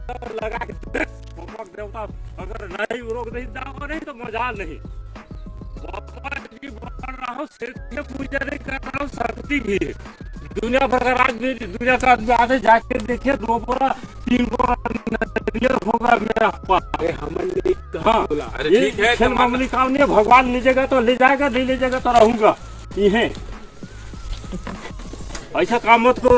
लगा के देवता अगर नहीं रोक नहीं दाओ नहीं तो मजा नहीं। बाबा जी बोल रहा हूँ सत्य पूजा नहीं कर रहा हूँ, शक्ति भी है। दुनिया भर का राज भी दुनिया का आदमी आगे जाके देखिए 2 बोरा 3 बोरा नरियल होगा मेरा पास। हाँ ये खेल मामूली काम नहीं है। भगवान ले जाएगा तो ले जाएगा, नहीं ले जाएगा तो रहूंगा। ये ऐसा काम मत करो,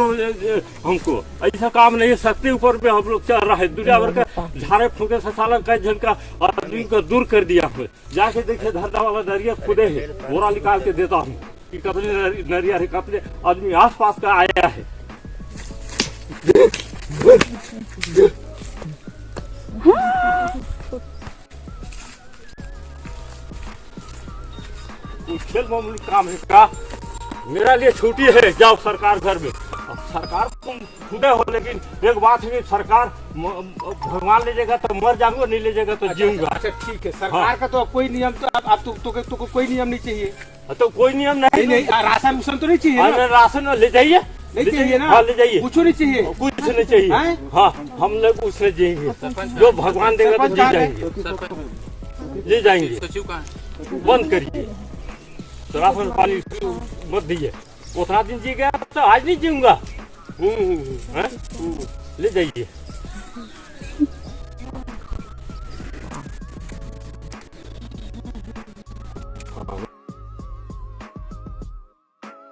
हमको ऐसा काम नहीं। शक्ति ऊपर पे हम लोग चल रहा है। दुनिया भर का झाड़े फूके से साला कई जन का आदमी को दूर कर दिया है। जाके देखिए धरना वाला नरिया खुदे है, बोरा निकाल के देता हूँ कि कपड़े नरिया है, कपड़े आदमी आस पास का आया है। खेल मामूली काम है का मेरा लिए छुट्टी है। जाओ सरकार घर में। अब सरकार तुम खुदे हो, लेकिन एक बात है सरकार भगवान ले जाएगा तो मर जाऊंगा, नहीं ले जाएगा तो जीऊंगा। अच्छा ठीक है, सरकार का तो कोई नियम तो आप तो कोई नियम नहीं चाहिए। तो कोई नियम नहीं राशन उसन तो नहीं चाहिए। राशन ले जाइए, नहीं चाहिए ना। हाँ ले जाइए, कुछ नहीं चाहिए, कुछ नहीं चाहिए। हाँ हम लोग उसने जाएंगे, जो भगवान देगा तो ले जाएंगे। बंद करिए, राशन पानी मत दीजिए। उतना दिन जी गया तो आज नहीं जीऊंगा। ले जाइए।